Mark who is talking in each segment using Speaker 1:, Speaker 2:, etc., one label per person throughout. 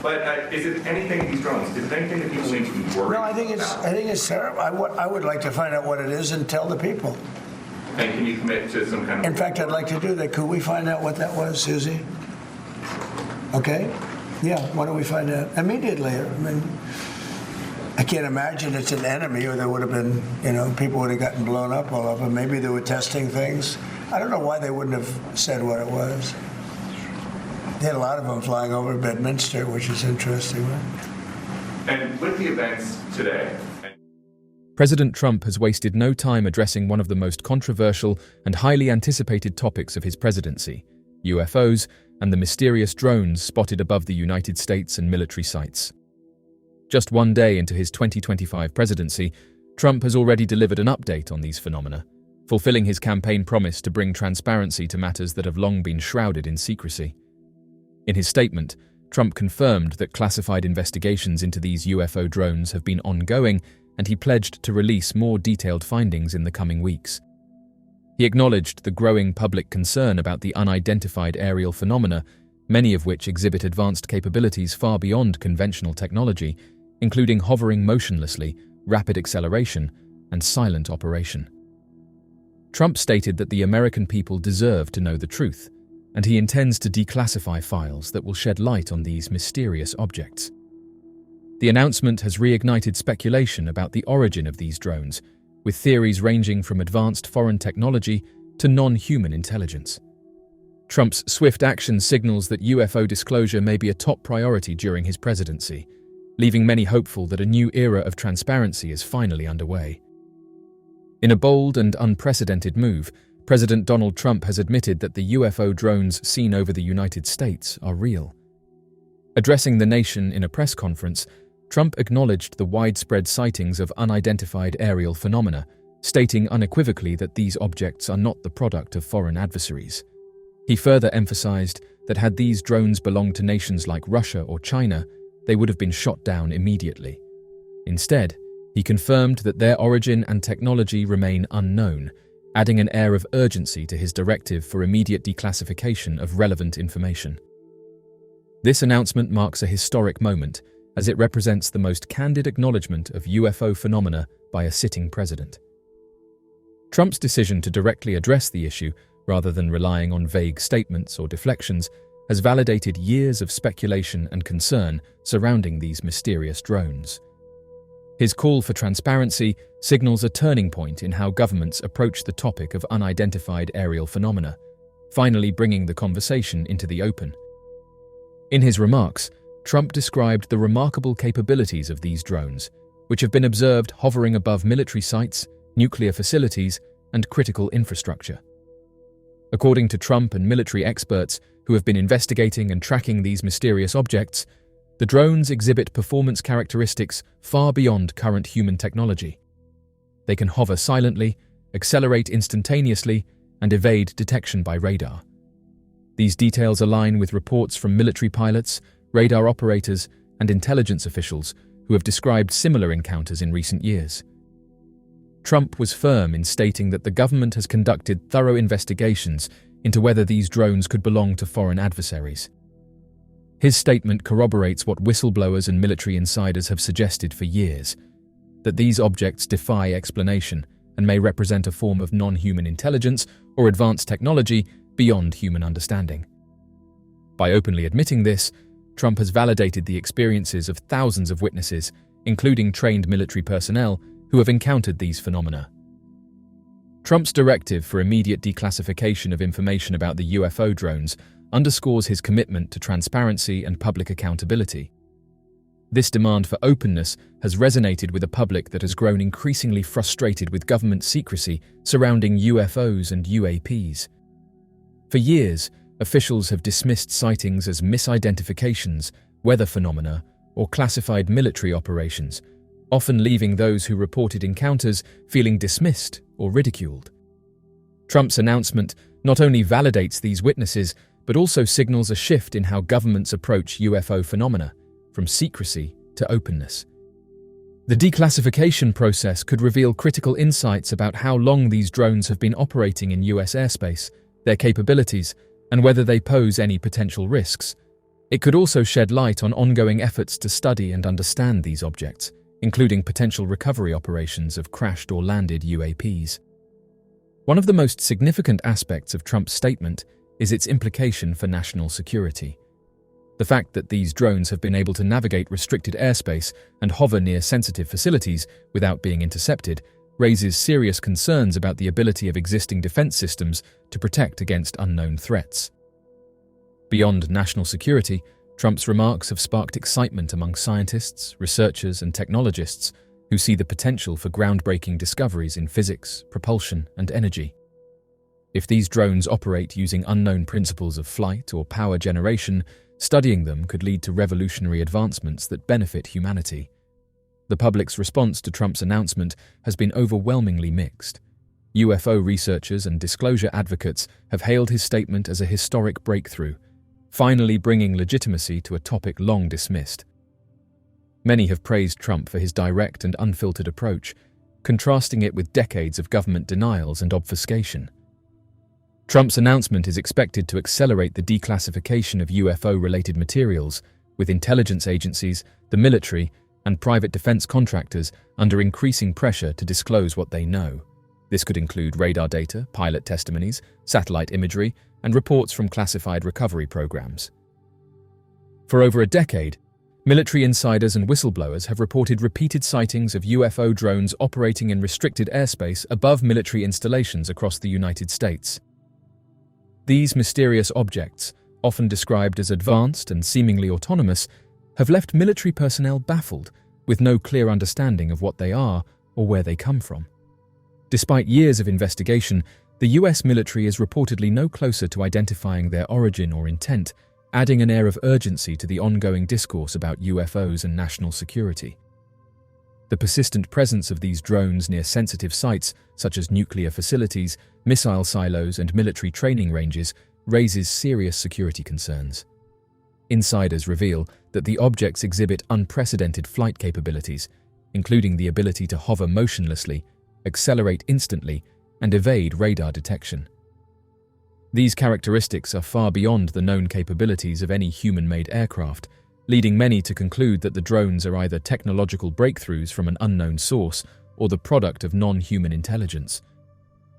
Speaker 1: But is it anything, these drones, is it anything that people need to be worried about?
Speaker 2: No, I think it's terrible. I would like to find out what it is and tell the people.
Speaker 1: And can you commit to some kind of...
Speaker 2: In fact, I'd like to do that. Could we find out what that was, Susie? Okay? Yeah, why don't we find out immediately? I mean, I can't imagine it's an enemy, or there would have been, people would have gotten blown up all over. Maybe they were testing things. I don't know why they wouldn't have said what it was. They had a lot of them flying over Bedminster, which is interesting, right?
Speaker 1: And with the events today...
Speaker 3: President Trump has wasted no time addressing one of the most controversial and highly anticipated topics of his presidency, UFOs and the mysterious drones spotted above the United States and military sites. Just one day into his 2025 presidency, Trump has already delivered an update on these phenomena, fulfilling his campaign promise to bring transparency to matters that have long been shrouded in secrecy. In his statement, Trump confirmed that classified investigations into these UFO drones have been ongoing, and he pledged to release more detailed findings in the coming weeks. He acknowledged the growing public concern about the unidentified aerial phenomena, many of which exhibit advanced capabilities far beyond conventional technology, including hovering motionlessly, rapid acceleration, and silent operation. Trump stated that the American people deserve to know the truth, and he intends to declassify files that will shed light on these mysterious objects. The announcement has reignited speculation about the origin of these drones, with theories ranging from advanced foreign technology to non-human intelligence. Trump's swift action signals that UFO disclosure may be a top priority during his presidency, leaving many hopeful that a new era of transparency is finally underway. In a bold and unprecedented move, President Donald Trump has admitted that the UFO drones seen over the United States are real. Addressing the nation in a press conference, Trump acknowledged the widespread sightings of unidentified aerial phenomena, stating unequivocally that these objects are not the product of foreign adversaries. He further emphasized that had these drones belonged to nations like Russia or China, they would have been shot down immediately. Instead, he confirmed that their origin and technology remain unknown, adding an air of urgency to his directive for immediate declassification of relevant information. This announcement marks a historic moment, as it represents the most candid acknowledgement of UFO phenomena by a sitting president. Trump's decision to directly address the issue, rather than relying on vague statements or deflections, has validated years of speculation and concern surrounding these mysterious drones. His call for transparency signals a turning point in how governments approach the topic of unidentified aerial phenomena, finally bringing the conversation into the open. In his remarks, Trump described the remarkable capabilities of these drones, which have been observed hovering above military sites, nuclear facilities, and critical infrastructure. According to Trump and military experts who have been investigating and tracking these mysterious objects, the drones exhibit performance characteristics far beyond current human technology. They can hover silently, accelerate instantaneously, and evade detection by radar. These details align with reports from military pilots, radar operators, and intelligence officials who have described similar encounters in recent years. Trump was firm in stating that the government has conducted thorough investigations into whether these drones could belong to foreign adversaries. His statement corroborates what whistleblowers and military insiders have suggested for years, that these objects defy explanation and may represent a form of non-human intelligence or advanced technology beyond human understanding. By openly admitting this, Trump has validated the experiences of thousands of witnesses, including trained military personnel, who have encountered these phenomena. Trump's directive for immediate declassification of information about the UFO drones underscores his commitment to transparency and public accountability. This demand for openness has resonated with a public that has grown increasingly frustrated with government secrecy surrounding UFOs and UAPs. For years, officials have dismissed sightings as misidentifications, weather phenomena, or classified military operations, often leaving those who reported encounters feeling dismissed or ridiculed. Trump's announcement not only validates these witnesses, but also signals a shift in how governments approach UFO phenomena, from secrecy to openness. The declassification process could reveal critical insights about how long these drones have been operating in US airspace, their capabilities, and whether they pose any potential risks. It could also shed light on ongoing efforts to study and understand these objects, including potential recovery operations of crashed or landed UAPs. One of the most significant aspects of Trump's statement is its implication for national security. The fact that these drones have been able to navigate restricted airspace and hover near sensitive facilities without being intercepted raises serious concerns about the ability of existing defense systems to protect against unknown threats. Beyond national security, Trump's remarks have sparked excitement among scientists, researchers, and technologists who see the potential for groundbreaking discoveries in physics, propulsion, and energy. If these drones operate using unknown principles of flight or power generation, studying them could lead to revolutionary advancements that benefit humanity. The public's response to Trump's announcement has been overwhelmingly mixed. UFO researchers and disclosure advocates have hailed his statement as a historic breakthrough, finally bringing legitimacy to a topic long dismissed. Many have praised Trump for his direct and unfiltered approach, contrasting it with decades of government denials and obfuscation. Trump's announcement is expected to accelerate the declassification of UFO-related materials, with intelligence agencies, the military, and private defense contractors under increasing pressure to disclose what they know. This could include radar data, pilot testimonies, satellite imagery, and reports from classified recovery programs. For over a decade, military insiders and whistleblowers have reported repeated sightings of UFO drones operating in restricted airspace above military installations across the United States. These mysterious objects, often described as advanced and seemingly autonomous, have left military personnel baffled, with no clear understanding of what they are or where they come from. Despite years of investigation, the US military is reportedly no closer to identifying their origin or intent, adding an air of urgency to the ongoing discourse about UFOs and national security. The persistent presence of these drones near sensitive sites, such as nuclear facilities, missile silos, and military training ranges, raises serious security concerns. Insiders reveal that the objects exhibit unprecedented flight capabilities, including the ability to hover motionlessly, accelerate instantly, and evade radar detection. These characteristics are far beyond the known capabilities of any human-made aircraft, leading many to conclude that the drones are either technological breakthroughs from an unknown source or the product of non-human intelligence.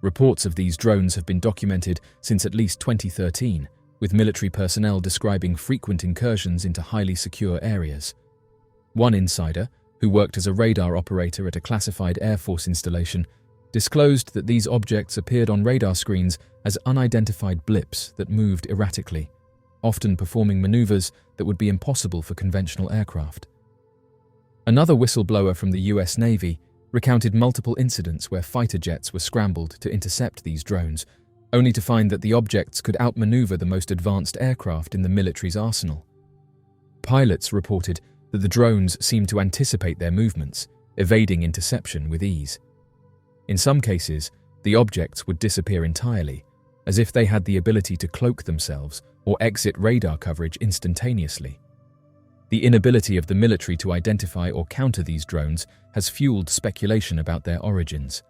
Speaker 3: Reports of these drones have been documented since at least 2013, with military personnel describing frequent incursions into highly secure areas. One insider, who worked as a radar operator at a classified Air Force installation, disclosed that these objects appeared on radar screens as unidentified blips that moved erratically, often performing maneuvers that would be impossible for conventional aircraft. Another whistleblower from the US Navy recounted multiple incidents where fighter jets were scrambled to intercept these drones, only to find that the objects could outmaneuver the most advanced aircraft in the military's arsenal. Pilots reported that the drones seemed to anticipate their movements, evading interception with ease. In some cases, the objects would disappear entirely, as if they had the ability to cloak themselves or exit radar coverage instantaneously. The inability of the military to identify or counter these drones has fueled speculation about their origins.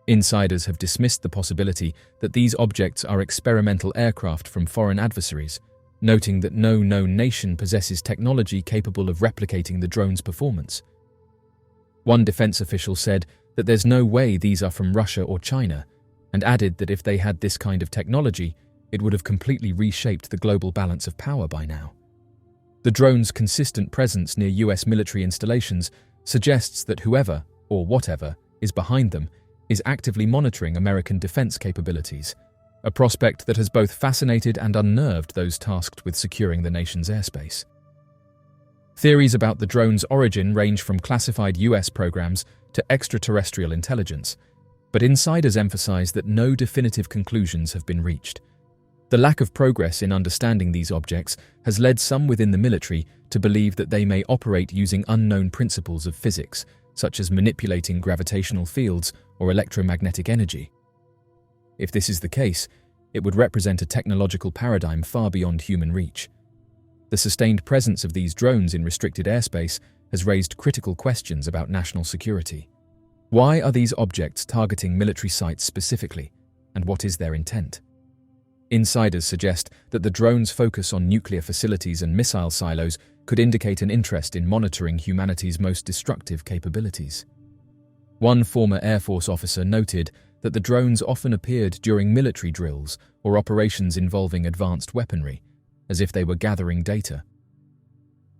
Speaker 3: Insiders have dismissed the possibility that these objects are experimental aircraft from foreign adversaries, noting that no known nation possesses technology capable of replicating the drone's performance. One defense official said that there's no way these are from Russia or China, and added that if they had this kind of technology, it would have completely reshaped the global balance of power by now. The drone's consistent presence near US military installations suggests that whoever, or whatever, is behind them is actively monitoring American defense capabilities, a prospect that has both fascinated and unnerved those tasked with securing the nation's airspace. Theories about the drone's origin range from classified US programs to extraterrestrial intelligence, but insiders emphasize that no definitive conclusions have been reached. The lack of progress in understanding these objects has led some within the military to believe that they may operate using unknown principles of physics, such as manipulating gravitational fields or electromagnetic energy. If this is the case, it would represent a technological paradigm far beyond human reach. The sustained presence of these drones in restricted airspace has raised critical questions about national security. Why are these objects targeting military sites specifically, and what is their intent? Insiders suggest that the drone's focus on nuclear facilities and missile silos could indicate an interest in monitoring humanity's most destructive capabilities. One former Air Force officer noted that the drones often appeared during military drills or operations involving advanced weaponry, as if they were gathering data.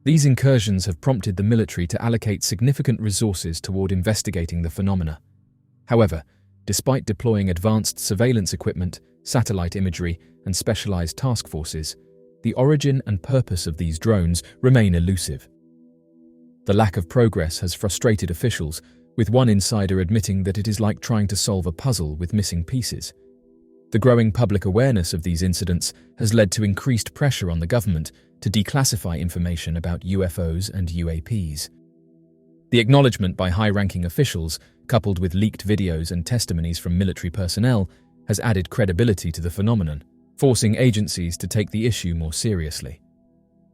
Speaker 3: These incursions have prompted the military to allocate significant resources toward investigating the phenomena. However, despite deploying advanced surveillance equipment, satellite imagery, and specialized task forces, the origin and purpose of these drones remain elusive. The lack of progress has frustrated officials, with one insider admitting that it is like trying to solve a puzzle with missing pieces. The growing public awareness of these incidents has led to increased pressure on the government to declassify information about UFOs and UAPs. The acknowledgement by high-ranking officials, coupled with leaked videos and testimonies from military personnel, has added credibility to the phenomenon, forcing agencies to take the issue more seriously.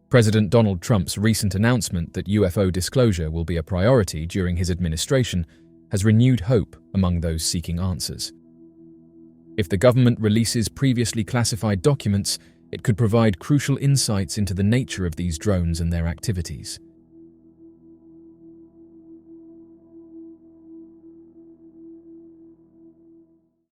Speaker 3: President Donald Trump's recent announcement that UFO disclosure will be a priority during his administration has renewed hope among those seeking answers. If the government releases previously classified documents, it could provide crucial insights into the nature of these drones and their activities.